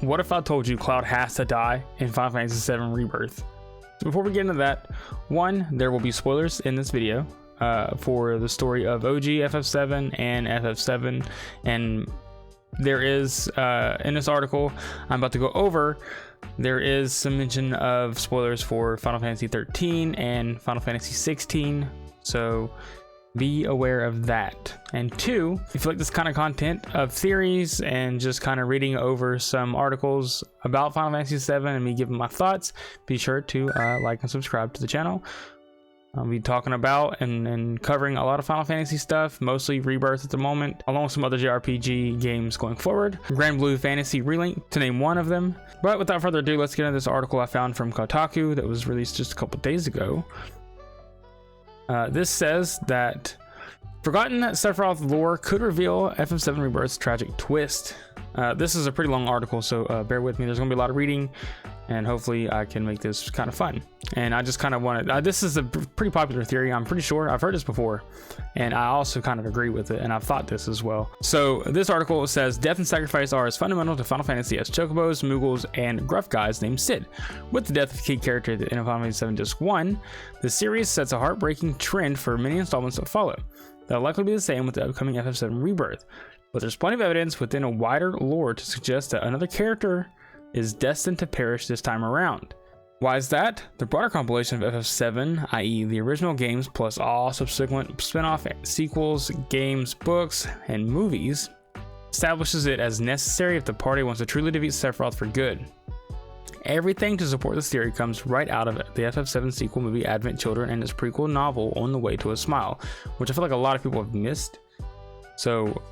what if I told you Cloud has to die in Final Fantasy VII Rebirth? So before we get into that, one, there will be spoilers in this video for the story of OG FF7 and FF7, and there is in this article I'm about to go over, there is some mention of spoilers for Final Fantasy 13 and Final Fantasy 16, so be aware of that. And two, if you like this kind of content of theories and just kind of reading over some articles about Final Fantasy 7 and me giving my thoughts, be sure to like and subscribe to the channel. I'll be talking about and covering a lot of Final Fantasy stuff, mostly Rebirth at the moment, along with some other JRPG games going forward. Grand Blue Fantasy Relink, to name one of them. But without further ado, let's get into this article I found from Kotaku that was released just a couple days ago. This says that forgotten Sephiroth lore could reveal FF7 Rebirth's tragic twist. This is a pretty long article, so bear with me. There's going to be a lot of reading, and hopefully I can make this kind of fun. And I just kind of wanted, this is a pretty popular theory, I'm pretty sure. I've heard this before, and I also kind of agree with it, and I've thought this as well. So this article says, death and sacrifice are as fundamental to Final Fantasy as chocobos, moogles, and gruff guys named Sid. With the death of key character at the end of Final Fantasy VII Disc 1, the series sets a heartbreaking trend for many installments that follow. That'll likely be the same with the upcoming FF7 Rebirth, but there's plenty of evidence within a wider lore to suggest that another character is destined to perish this time around. Why is that? The broader compilation of FF7, i.e. the original games plus all subsequent spin-off sequels, games, books, and movies, establishes it as necessary if the party wants to truly defeat Sephiroth for good. Everything to support this theory comes right out of the FF7 sequel movie Advent Children and its prequel novel On the Way to a Smile, which I feel like a lot of people have missed. So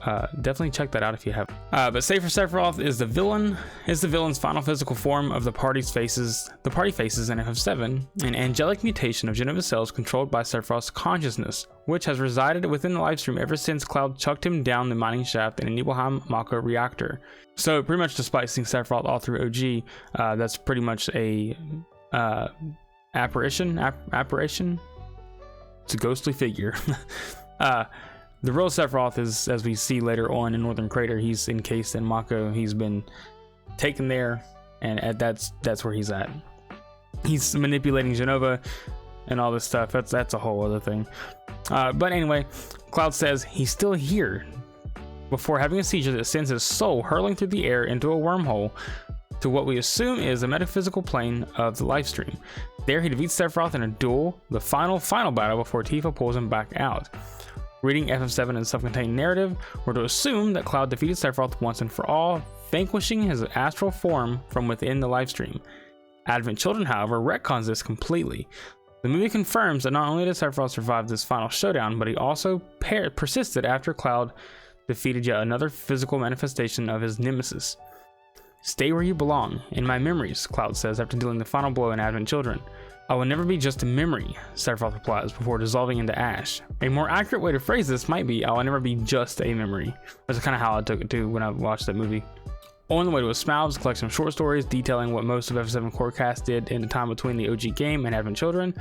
definitely check that out if you have. But say for Sephiroth is the villain's final physical form of the party faces in FF7, an angelic mutation of Genova cells controlled by Sephiroth's consciousness, which has resided within the livestream ever since Cloud chucked him down the mining shaft in a Nibelheim Mako reactor. So pretty much despite seeing Sephiroth all through OG, that's pretty much a apparition. It's a ghostly figure. The real Sephiroth is, as we see later on in Northern Crater, he's encased in Mako. He's been taken there, and that's where he's at. He's manipulating Genova and all this stuff. That's a whole other thing. But anyway, Cloud says he's still here before having a seizure that sends his soul hurling through the air into a wormhole to what we assume is a metaphysical plane of the livestream. There he defeats Sephiroth in a duel, the final battle before Tifa pulls him back out. Reading FF7 in the self-contained narrative, we're to assume that Cloud defeated Sephiroth once and for all, vanquishing his astral form from within the livestream. Advent Children, however, retcons this completely. The movie confirms that not only did Sephiroth survive this final showdown, but he also persisted after Cloud defeated yet another physical manifestation of his nemesis. Stay where you belong, in my memories, Cloud says after dealing the final blow in Advent Children. I will never be just a memory, Sephiroth replies before dissolving into ash. A more accurate way to phrase this might be, I will never be just a memory. That's kind of how I took it too when I watched that movie. On the Way to a Smile is a collection of short stories detailing what most of FF7 core cast did in the time between the OG game and Advent Children.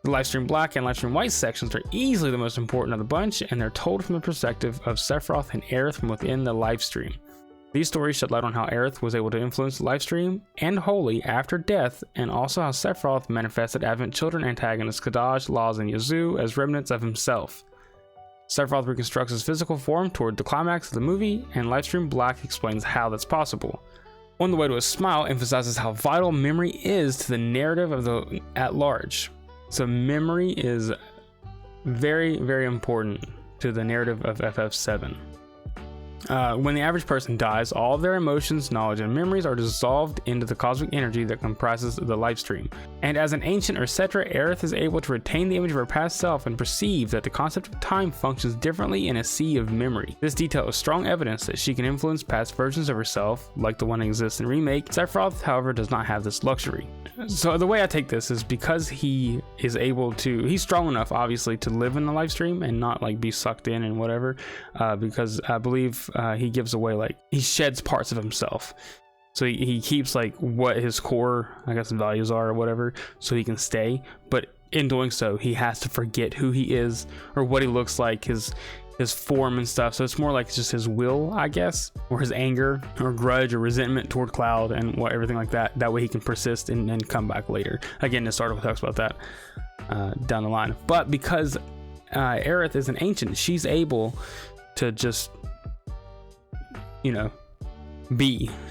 The Livestream Black and Livestream White sections are easily the most important of the bunch, and they're told from the perspective of Sephiroth and Aerith from within the livestream. These stories shed light on how Aerith was able to influence the livestream and Holy after death, and also how Sephiroth manifested Advent Children antagonists Kadaj, Laz, and Yazoo as remnants of himself. Sephiroth reconstructs his physical form toward the climax of the movie, and Livestream Black explains how that's possible. On the Way to a Smile emphasizes how vital memory is to the narrative of the at large. So memory is very, very important to the narrative of FF7. When the average person dies, all of their emotions, knowledge, and memories are dissolved into the cosmic energy that comprises the livestream. And as an ancient or Cetra, Aerith is able to retain the image of her past self and perceive that the concept of time functions differently in a sea of memory. This detail is strong evidence that she can influence past versions of herself, like the one that exists in Remake. Sephiroth, however, does not have this luxury. So the way I take this is because he is able to, he's strong enough, obviously, to live in the livestream and not like be sucked in and whatever, because I believe he gives away, like, he sheds parts of himself. So he keeps like what his core, I guess, values are or whatever, so he can stay. But in doing so, he has to forget who he is or what he looks like. his form and stuff. So it's more like just his will, I guess, or his anger or grudge or resentment toward Cloud and everything like that. That way he can persist and come back later. Again, this article talks about that down the line. But because Aiths is an ancient, she's able to just,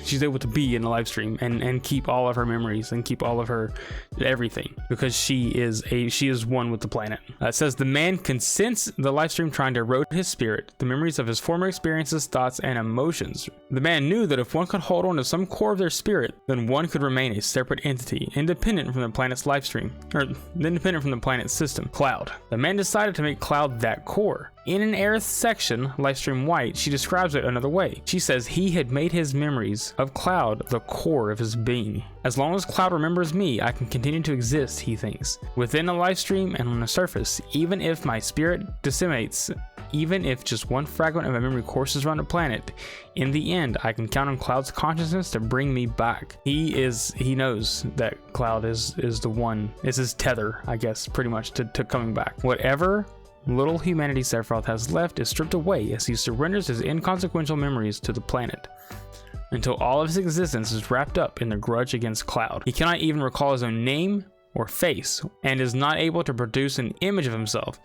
she's able to be in the live stream and keep all of her memories and keep all of her everything, because she is one with the planet. It says the man can sense the live stream trying to erode his spirit, the memories of his former experiences, thoughts, and emotions. The man knew that if one could hold on to some core of their spirit, then one could remain a separate entity, independent from the planet's live stream, or independent from the planet's system, Cloud. The man decided to make Cloud that core. In an Aiths section, Livestream White, she describes it another way. She says he had made his memories of Cloud the core of his being. As long as Cloud remembers me, I can continue to exist, he thinks. Within the livestream and on the surface, even if my spirit disseminates, even if just one fragment of my memory courses around the planet, in the end, I can count on Cloud's consciousness to bring me back. He knows that Cloud is the one, is his tether, I guess, pretty much, to coming back. Whatever little humanity Sephiroth has left is stripped away as he surrenders his inconsequential memories to the planet, until all of his existence is wrapped up in the grudge against Cloud. He cannot even recall his own name or face, and is not able to produce an image of himself.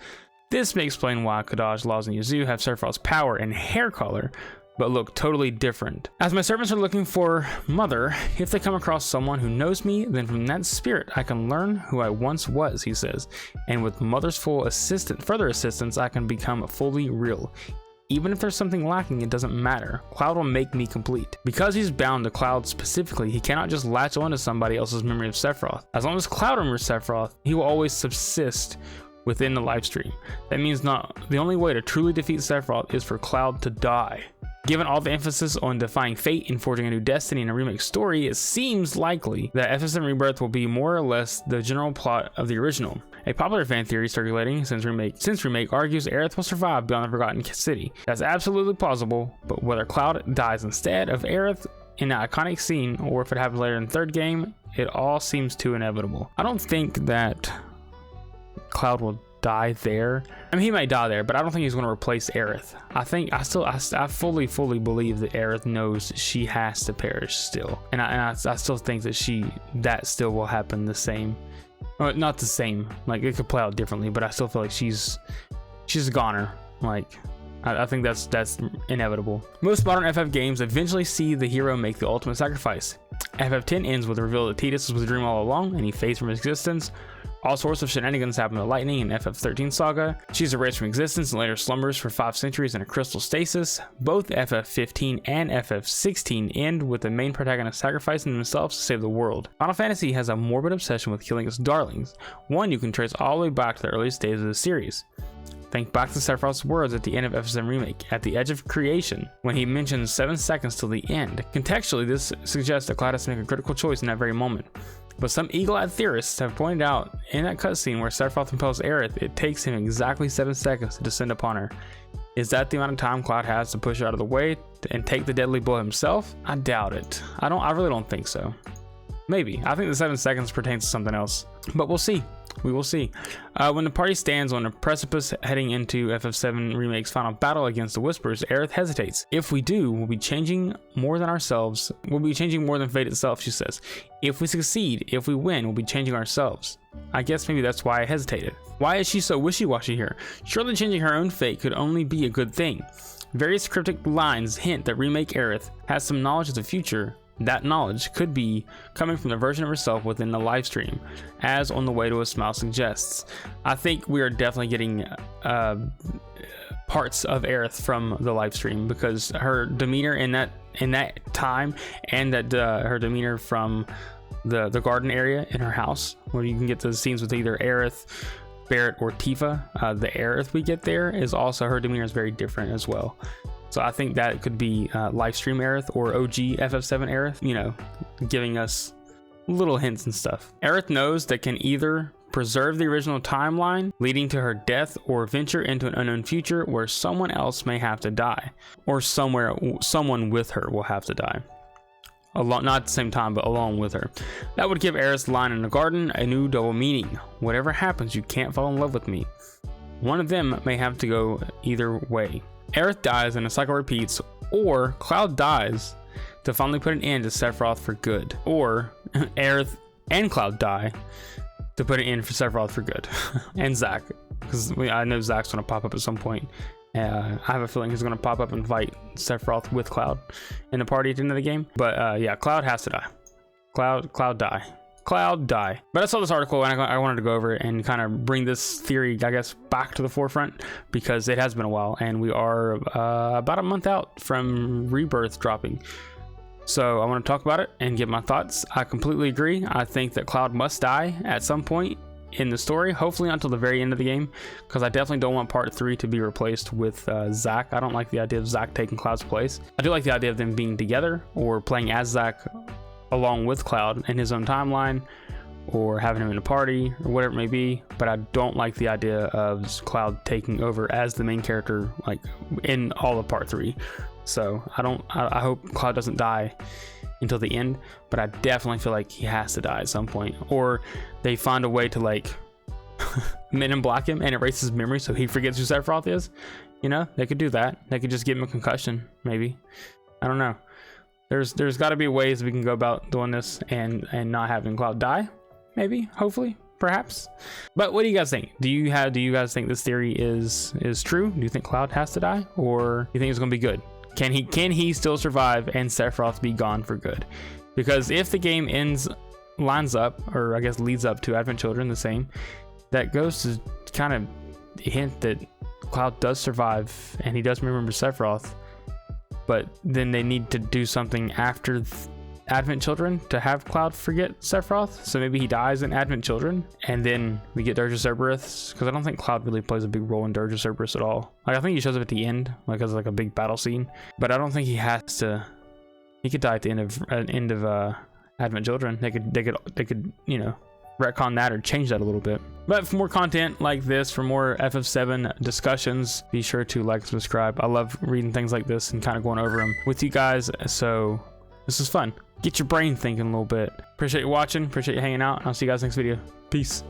This may explain why Kadaj, Laz, and Yuzu have Sephiroth's power and hair color, but look totally different. As my servants are looking for Mother, if they come across someone who knows me, then from that spirit I can learn who I once was, he says. And with Mother's further assistance, I can become fully real. Even if there's something lacking, it doesn't matter. Cloud will make me complete. Because he's bound to Cloud specifically, he cannot just latch on to somebody else's memory of Sephiroth. As long as Cloud remembers Sephiroth, he will always subsist within the live stream. That means the only way to truly defeat Sephiroth is for Cloud to die. Given all the emphasis on defying fate and forging a new destiny in a remake story, it seems likely that FF7 Rebirth will be more or less the general plot of the original. A popular fan theory circulating since remake argues Aiths will survive beyond the Forgotten City. That's absolutely plausible, but whether Cloud dies instead of Aiths in that iconic scene, or if it happens later in the third game, it all seems too inevitable. I don't think that Cloud will die there. I mean, he might die there, but I don't think he's going to replace Aiths. I fully believe that Aiths knows she has to perish still, and I still think that that still will happen the same, or not the same. Like, it could play out differently, but I still feel like she's a goner. Like, I think that's inevitable. Most modern FF games eventually see the hero make the ultimate sacrifice. FF10 ends with the reveal that Tidus was a dream all along, and he fades from existence. All sorts of shenanigans happen to Lightning in FF13 Saga. She's erased from existence and later slumbers for 5 centuries in a crystal stasis. Both FF15 and FF16 end with the main protagonist sacrificing themselves to save the world. Final Fantasy has a morbid obsession with killing its darlings, one you can trace all the way back to the earliest days of the series. Think back to Sephiroth's words at the end of FF7 Remake, at the edge of creation, when he mentions 7 seconds till the end. Contextually, this suggests that Cloud has to make a critical choice in that very moment. But some eagle-eyed theorists have pointed out in that cutscene where Sephiroth impels Aiths, it takes him exactly 7 seconds to descend upon her. Is that the amount of time Cloud has to push her out of the way and take the deadly blow himself? I doubt it. I really don't think so. Maybe. I think the 7 seconds pertains to something else, but we'll see. We will see. When the party stands on a precipice heading into FF7 Remake's final battle against the Whispers, Aiths hesitates. If we do, we'll be changing more than ourselves. We'll be changing more than fate itself, she says. If we succeed, if we win, we'll be changing ourselves. I guess maybe that's why I hesitated. Why is she so wishy-washy here? Surely changing her own fate could only be a good thing. Various cryptic lines hint that Remake Aiths has some knowledge of the future. That knowledge could be coming from the version of herself within the live stream, as On the Way to a Smile suggests. I think we are definitely getting parts of Aiths from the live stream, because her demeanor in that time, and that her demeanor from the garden area in her house, where you can get the scenes with either Aiths, Barrett, or Tifa. The Aiths we get there is also, her demeanor is very different as well. So I think that could be live stream Aiths or OG FF7 Aiths, giving us little hints and stuff. Aiths knows that can either preserve the original timeline leading to her death, or venture into an unknown future where someone else may have to die, or someone with her will have to die. Not at the same time, but along with her. That would give Aiths' line in the garden a new double meaning. Whatever happens, you can't fall in love with me. One of them may have to go either way. Aerith dies and the cycle repeats, or Cloud dies to finally put an end to Sephiroth for good, or Aerith and Cloud die to put an end for Sephiroth for good. And Zack, because I know Zack's gonna pop up at some point. I have a feeling he's gonna pop up and fight Sephiroth with Cloud in the party at the end of the game. But yeah, Cloud has to die. Cloud die. But I saw this article and I wanted to go over it and kind of bring this theory, I guess, back to the forefront, because it has been a while and we are about a month out from Rebirth dropping. So I want to talk about it and give my thoughts. I completely agree. I think that Cloud must die at some point in the story, hopefully not until the very end of the game, because I definitely don't want part 3 to be replaced with Zack. I don't like the idea of Zack taking Cloud's place. I do like the idea of them being together or playing as Zack along with Cloud in his own timeline, or having him in a party or whatever it may be, but I don't like the idea of Cloud taking over as the main character like in all of part 3. So I hope Cloud doesn't die until the end, but I definitely feel like he has to die at some point, or they find a way to like Men in Black him and erase his memory so he forgets who Sephiroth is. You know, they could do that. They could just give him a concussion, maybe. I don't know. There's got to be ways we can go about doing this and not having Cloud die, maybe, hopefully, perhaps. But what do you guys think? Do you guys think this theory is true? Do you think Cloud has to die, or do you think it's gonna be good? Can he still survive and Sephiroth be gone for good? Because if the game lines up, or I guess leads up to Advent Children the same, that goes to kind of hint that Cloud does survive and he does remember Sephiroth. But then they need to do something after Advent Children to have Cloud forget Sephiroth. So maybe he dies in Advent Children and then we get Dirge of Cerberus, because I don't think Cloud really plays a big role in Dirge of Cerberus at all. Like, I think he shows up at the end, like as like a big battle scene, but I don't think he has to. He could die at the end of Advent Children. They could you know, retcon that or change that a little bit. But for more content like this, for more FF7 discussions, be sure to like and subscribe. I love reading things like this and kind of going over them with you guys, so this is fun. Get your brain thinking a little bit. Appreciate you watching, appreciate you hanging out, and I'll see you guys next video. Peace.